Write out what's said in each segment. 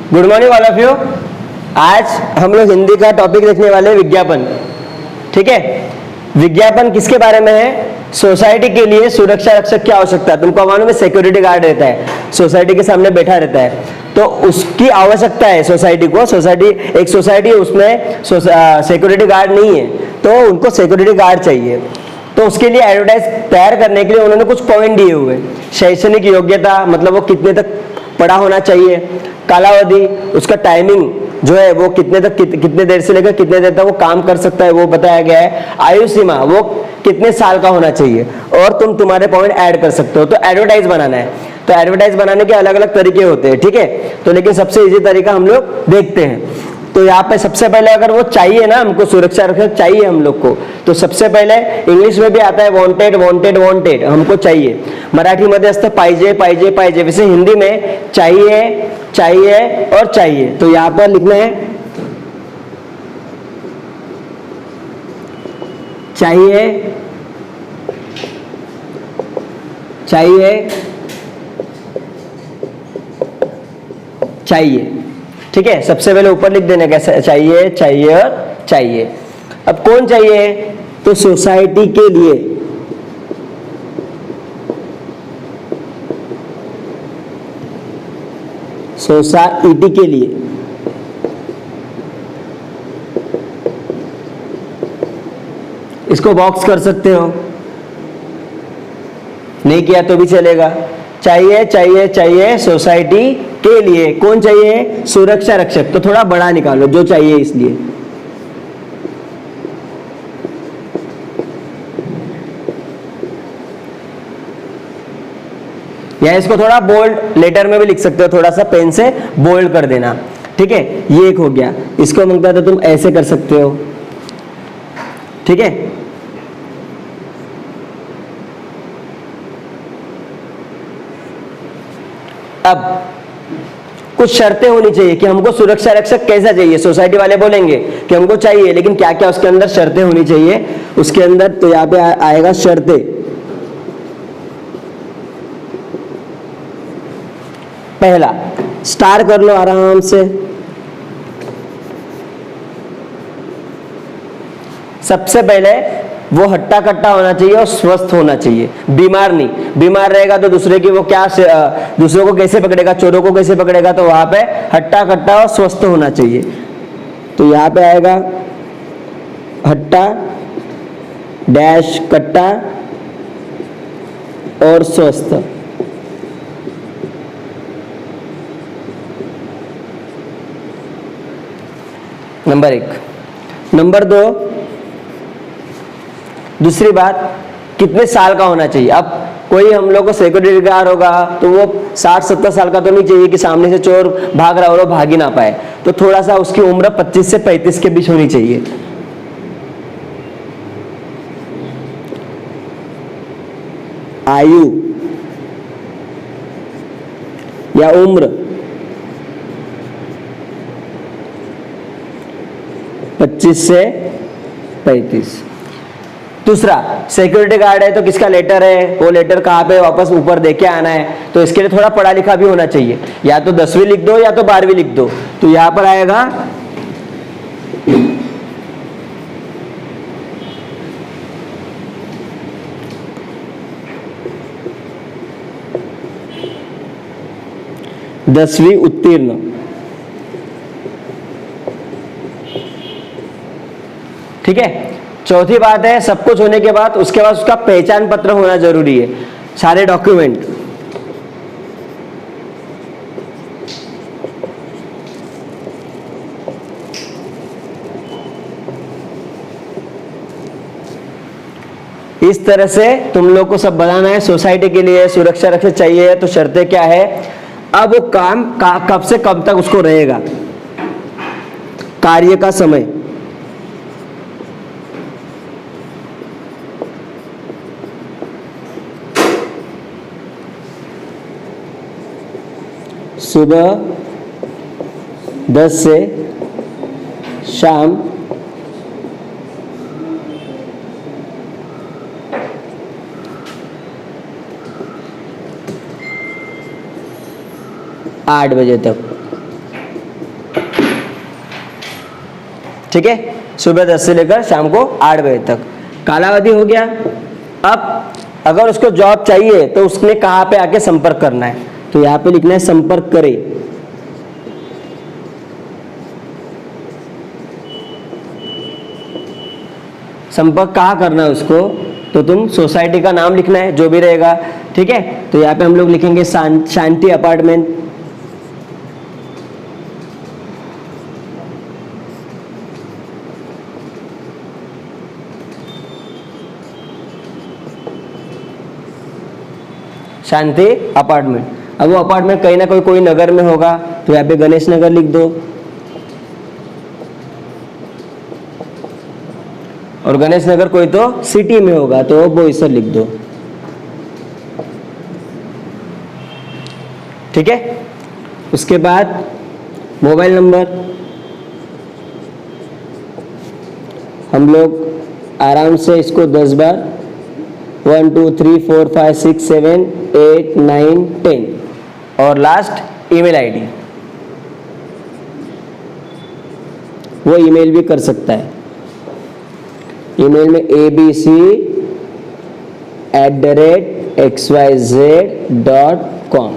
Good morning all of you. आज हम लोग हिंदी का टॉपिक देखने वाले हैं विज्ञापन। ठीक है, विज्ञापन किसके बारे में है? सोसाइटी के लिए सुरक्षा रक्षक की आवश्यकता है। तुमको मालूम है सिक्योरिटी गार्ड रहता है, सोसाइटी के सामने बैठा रहता है, तो उसकी आवश्यकता है सोसाइटी को। सोसाइटी एक सोसाइटी है, उसमें सिक्योरिटी गार्ड नहीं है, तो उनको सिक्योरिटी गार्ड चाहिए। तो उसके लिए एडवर्टाइज तैयार करने के लिए उन्होंने कुछ पॉइंट दिए हुए। शैक्षणिक योग्यता, मतलब वो कितने तक पढ़ा होना चाहिए, कालावधि, उसका टाइमिंग जो है वो कितने तक कितने देर से लेकर कितने देर तक वो काम कर सकता है वो बताया गया है। आयु सीमा वो कितने साल का होना चाहिए, और तुम तुम्हारे पॉइंट ऐड कर सकते हो। तो एडवर्टाइज बनाना है, तो एडवर्टाइज बनाने के अलग अलग तरीके होते हैं। ठीक है, तो लेकिन सबसे इजी तरीका हम लोग देखते हैं। तो यहाँ पे सबसे पहले अगर वो चाहिए ना, हमको सुरक्षा रक्षक चाहिए हम लोग को, तो सबसे पहले इंग्लिश में भी आता है वॉन्टेड वॉन्टेड वॉन्टेड, हमको चाहिए। मराठी मध्ये असतं पाहिजे पाहिजे पाहिजे, वैसे हिंदी में चाहिए चाहिए और चाहिए। तो यहाँ पर लिखना है चाहिए चाहिए चाहिए। ठीक है, सबसे पहले ऊपर लिख देना कैसे चाहिए चाहिए और चाहिए। अब कौन चाहिए? तो सोसाइटी के लिए, सोसाइटी के लिए। इसको बॉक्स कर सकते हो, नहीं किया तो भी चलेगा। चाहिए चाहिए चाहिए सोसाइटी के लिए। कौन चाहिए? सुरक्षा रक्षक। तो थोड़ा बड़ा निकालो, जो चाहिए इसलिए। या इसको थोड़ा बोल्ड लेटर में भी लिख सकते हो, थोड़ा सा पेन से बोल्ड कर देना। ठीक है, ये एक हो गया। इसको मांगता है तो तुम ऐसे कर सकते हो। ठीक है, अब कुछ शर्तें होनी चाहिए कि हमको सुरक्षा रक्षक कैसा चाहिए। सोसाइटी वाले बोलेंगे कि हमको चाहिए, लेकिन क्या क्या उसके अंदर शर्तें होनी चाहिए उसके अंदर। तो यहां पे आएगा शर्तें। पहला, स्टार कर लो आराम से। सबसे पहले वो हट्टा कट्टा होना चाहिए और स्वस्थ होना चाहिए, बीमार नहीं। बीमार रहेगा तो दूसरे की वो क्या, दूसरों को कैसे पकड़ेगा, चोरों को कैसे पकड़ेगा। तो वहां पे हट्टा कट्टा और स्वस्थ होना चाहिए। तो यहां पे आएगा हट्टा डैश कट्टा और स्वस्थ। नंबर 1। नंबर 2, दूसरी बात, कितने साल का होना चाहिए। अब कोई हम लोग को सिक्योरिटी गार्ड होगा तो वो 60-70 साल का तो नहीं चाहिए कि सामने से चोर भाग रहा हो और वो भाग ही ना पाए। तो थोड़ा सा उसकी उम्र 25 से 35 के बीच होनी चाहिए। आयु या उम्र 25 से 35। दूसरा, सिक्योरिटी गार्ड है तो किसका लेटर है, वो लेटर कहाँ पे वापस ऊपर देके आना है। तो इसके लिए थोड़ा पढ़ा लिखा भी होना चाहिए, या तो 10वीं लिख दो या तो 12वीं लिख दो। तो यहां पर आएगा 10वीं उत्तीर्ण। ठीक है, चौथी बात है, सब कुछ होने के बाद उसके बाद उसका पहचान पत्र होना जरूरी है, सारे डॉक्यूमेंट। इस तरह से तुम लोग को सब बताना है। सोसाइटी के लिए सुरक्षा रक्षक चाहिए, तो शर्तें क्या है। अब वो काम कब से कब तक उसको रहेगा, कार्य का समय, सुबह 10 से शाम 8 बजे तक। ठीक है, सुबह 10 से लेकर शाम को 8 बजे तक। कालावधि हो गया। अब अगर उसको जॉब चाहिए तो उसने कहाँ पे आके संपर्क करना है, तो यहाँ पे लिखना है संपर्क करे। संपर्क कहाँ करना है उसको, तो तुम सोसाइटी का नाम लिखना है जो भी रहेगा, ठीक है। तो यहाँ पे हम लोग लिखेंगे शांति अपार्टमेंट, शांति अपार्टमेंट। अब वो अपार्टमेंट कहीं ना कोई नगर में होगा, तो यहाँ पे गणेश नगर लिख दो, और गणेश नगर कोई तो सिटी में होगा तो बोईसर लिख दो, ठीक है। उसके बाद मोबाइल नंबर हम लोग आराम से इसको 10 बार 1 2 3 4 5 6 7 8 9 10, और लास्ट ईमेल आईडी, वो ईमेल भी कर सकता है। ईमेल में abc@xyz.com,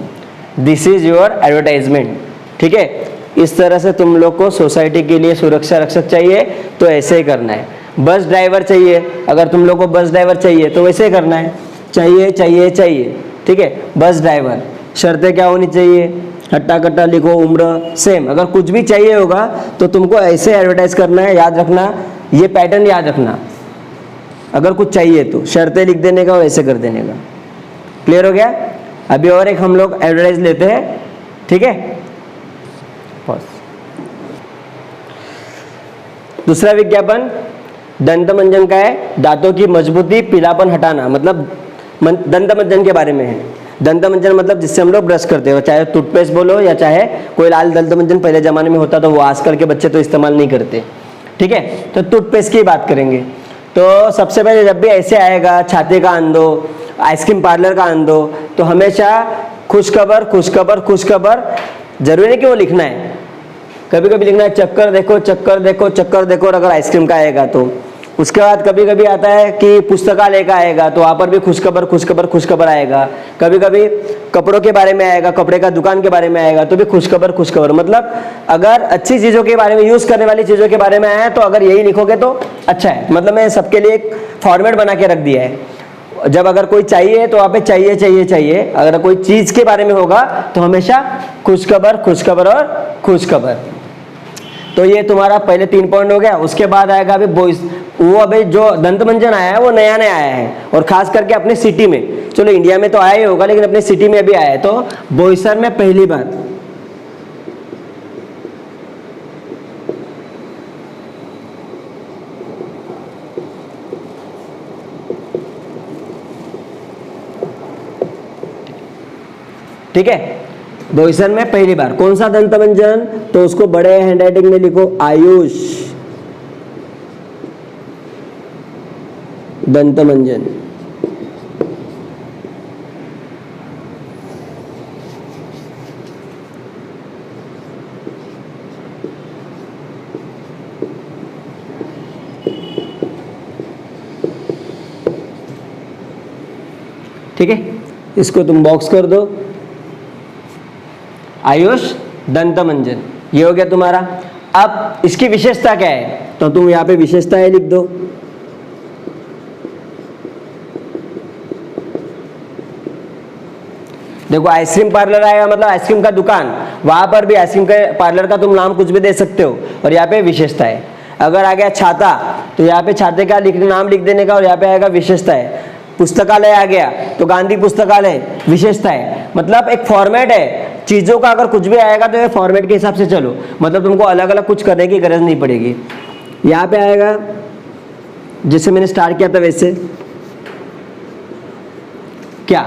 this is your advertisement, ठीक है। इस तरह से तुम लोग को सोसाइटी के लिए सुरक्षा रक्षक चाहिए तो ऐसे ही करना है। बस ड्राइवर चाहिए, अगर तुम लोग को बस ड्राइवर चाहिए तो वैसे ही करना है, चाहिए चाहिए चाहिए, ठीक है। बस ड्राइवर, शर्तें क्या होनी चाहिए, हट्टा कट्टा लिखो, उम्र सेम। अगर कुछ भी चाहिए होगा तो तुमको ऐसे एडवर्टाइज करना है, याद रखना, ये पैटर्न याद रखना। अगर कुछ चाहिए तो शर्तें लिख देने का और ऐसे कर देने का। क्लियर हो गया। अभी और एक हम लोग एडवर्टाइज लेते हैं, ठीक है। दूसरा विज्ञापन दंत मंजन का है, दांतों की मजबूती पीलापन हटाना, मतलब दंत मंजन के बारे में है। दंत मंजन मतलब जिससे हम लोग ब्रश करते हो, चाहे टूथपेस्ट बोलो या चाहे कोई लाल दंत मंजन पहले जमाने में होता, तो वो आजकल के बच्चे तो इस्तेमाल नहीं करते, ठीक है। तो टूथपेस्ट की बात करेंगे। तो सबसे पहले जब भी ऐसे आएगा, छाते का आंदो, आइसक्रीम पार्लर का आंदो, तो हमेशा खुशखबर खुशखबर खुशखबर, जरूरी नहीं कि वो लिखना है, कभी कभी लिखना है चक्कर देखो चक्कर देखो चक्कर देखो, अगर आइसक्रीम का आएगा तो। उसके बाद कभी कभी आता है कि पुस्तकालय का आएगा, तो वहाँ पर भी खुशखबर खुशखबर खुशखबर आएगा। कभी कभी कपड़ों के बारे में आएगा, कपड़े का दुकान के बारे में आएगा, तो भी खुशखबर खुशखबर। मतलब अगर अच्छी चीज़ों के बारे में, यूज़ करने वाली चीज़ों के बारे में आया तो अगर यही लिखोगे तो अच्छा है। मतलब मैं सबके लिए एक फॉर्मेट बना के रख दिया है। जब अगर कोई चाहिए तो वहाँ पे चाहिए चाहिए चाहिए, अगर कोई चीज़ के बारे में होगा तो हमेशा खुशखबर खुशखबर और खुशखबर। तो ये तुम्हारा पहले 3 पॉइंट हो गया। उसके बाद आएगा अभी बॉयज, वो अभी जो दंत मंजन आया है वो नया नया आया है, और खास करके अपने सिटी में, चलो इंडिया में तो आया ही होगा लेकिन अपने सिटी में अभी आया है। तो बोईसर में पहली बार ठीक है, बोईसर में पहली बार। कौन सा दंत मंजन, तो उसको बड़े हैंडराइटिंग में लिखो, आयुष दंत मंजन। ठीक है, इसको तुम बॉक्स कर दो, आयुष दंत मंजन, ये हो गया तुम्हारा। अब इसकी विशेषता क्या है, तो तुम यहाँ पे विशेषताएं लिख दो। देखो आइसक्रीम पार्लर आएगा मतलब आइसक्रीम का दुकान, वहां पर भी आइसक्रीम के पार्लर का तुम नाम कुछ भी दे सकते हो, और यहाँ पे विशेषता है। अगर आ गया छाता, तो यहाँ पे छाते का नाम लिख देने का, और यहाँ पे आएगा विशेषता है। पुस्तकालय आ गया तो गांधी पुस्तकालय, विशेषता है। मतलब एक फॉर्मेट है चीजों का, अगर कुछ भी आएगा तो ये फॉर्मेट के हिसाब से चलो, मतलब तुमको अलग अलग कुछ करने की गरज नहीं पड़ेगी। यहाँ पे आएगा जैसे मैंने स्टार्ट किया था वैसे, क्या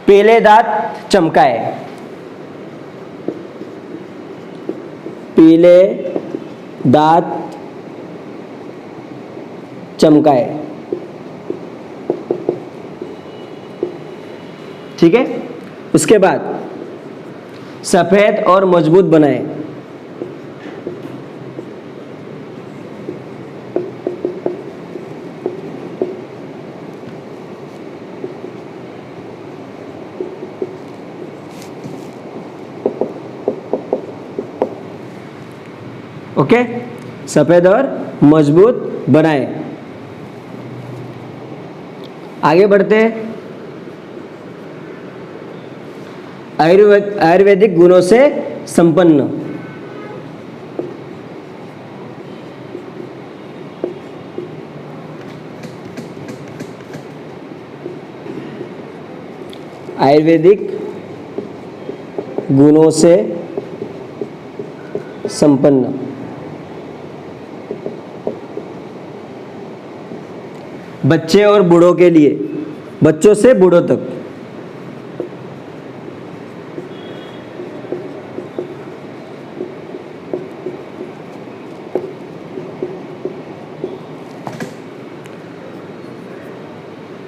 पीले दांत चमकाए, पीले दांत चमकाए, ठीक है। उसके बाद सफेद और मजबूत बनाए, ओके, सफेद और मजबूत बनाए। आगे बढ़ते हैं। आयुर्वेदिक गुणों से संपन्न। आयुर्वेदिक गुणों से संपन्न। बच्चे और बूढ़ों के लिए, बच्चों से बूढ़ों तक।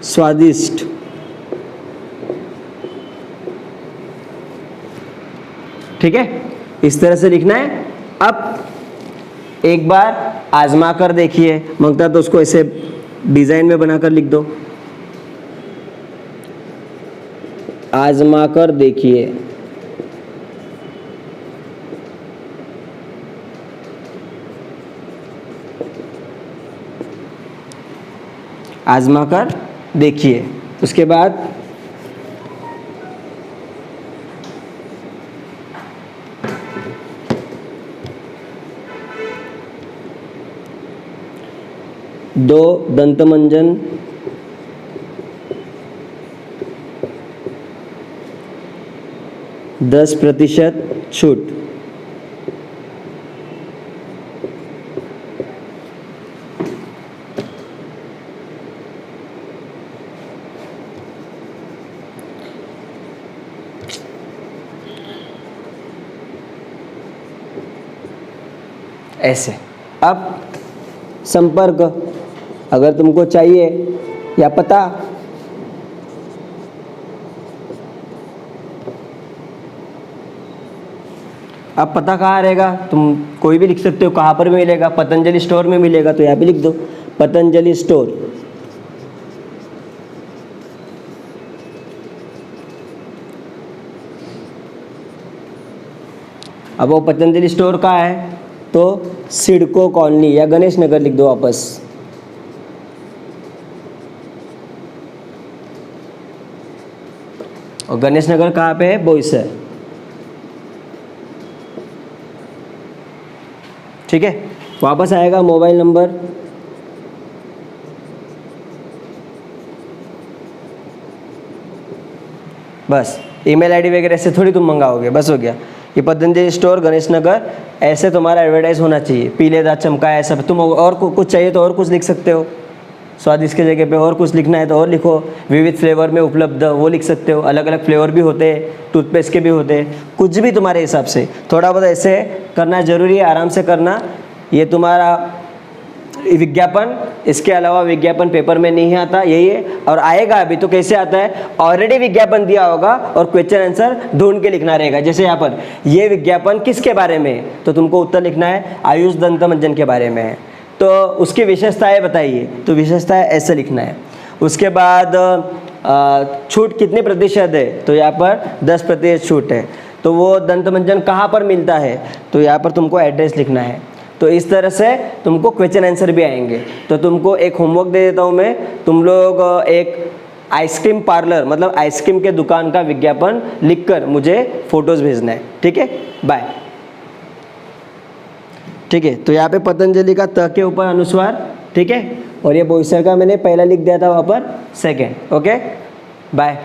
स्वादिष्ट। ठीक है, इस तरह से लिखना है। अब एक बार आजमा कर देखिए, मांगता तो उसको ऐसे डिजाइन में बनाकर लिख दो। आजमा कर देखिए। आजमा कर देखिए। उसके बाद दो दंतमंजन 10% छूट। ऐसे। अब संपर्क, अगर तुमको चाहिए या पता, अब पता कहाँ रहेगा, तुम कोई भी लिख सकते हो, कहाँ पर मिलेगा, पतंजलि स्टोर में मिलेगा, तो यहाँ पे लिख दो पतंजलि स्टोर। अब वो पतंजलि स्टोर कहाँ है, तो सिडको कॉलोनी या गणेश नगर लिख दो वापस। और गणेश नगर कहाँ पे है, बोईसर। ठीक है, वापस आएगा मोबाइल नंबर, बस ईमेल आईडी वगैरह से थोड़ी तुम मंगाओगे, बस हो गया। ये पतंजलि स्टोर गणेश नगर, ऐसे तुम्हारा एडवर्टाइज होना चाहिए, पीले दांत चमकाए ऐसा। तुम और कुछ चाहिए तो और कुछ लिख सकते हो, स्वादिष्ट के जगह पे और कुछ लिखना है तो और लिखो। विविध फ्लेवर में उपलब्ध, वो लिख सकते हो। अलग अलग फ्लेवर भी होते हैं, टूथपेस्ट के भी होते हैं, कुछ भी तुम्हारे हिसाब से। थोड़ा बहुत ऐसे करना जरूरी है, आराम से करना। ये तुम्हारा विज्ञापन, इसके अलावा विज्ञापन पेपर में नहीं आता, यही है। और आएगा अभी तो कैसे आता है, ऑलरेडी विज्ञापन दिया होगा और क्वेश्चन आंसर ढूंढ के लिखना रहेगा। जैसे यहाँ पर ये विज्ञापन किसके बारे में है, तो तुमको उत्तर लिखना है आयुष दंतमंजन के बारे में है, तो उसकी विशेषताएं बताइए, तो विशेषताएं ऐसे लिखना है। उसके बाद छूट कितने प्रतिशत है, तो यहाँ पर 10% छूट है। तो वो दंतमंजन कहाँ पर मिलता है, तो यहाँ पर तुमको एड्रेस लिखना है। तो इस तरह से तुमको क्वेश्चन आंसर भी आएंगे। तो तुमको एक होमवर्क दे देता हूँ मैं, तुम लोग एक आइसक्रीम पार्लर मतलब आइसक्रीम के दुकान का विज्ञापन लिखकर मुझे फोटोज़ भेजना है। ठीक है, बाय। ठीक है, तो यहाँ पे पतंजलि का त के ऊपर अनुस्वार, ठीक है, और ये बोईसर का मैंने पहला लिख दिया था वहाँ पर सेकेंड। Okay, bye.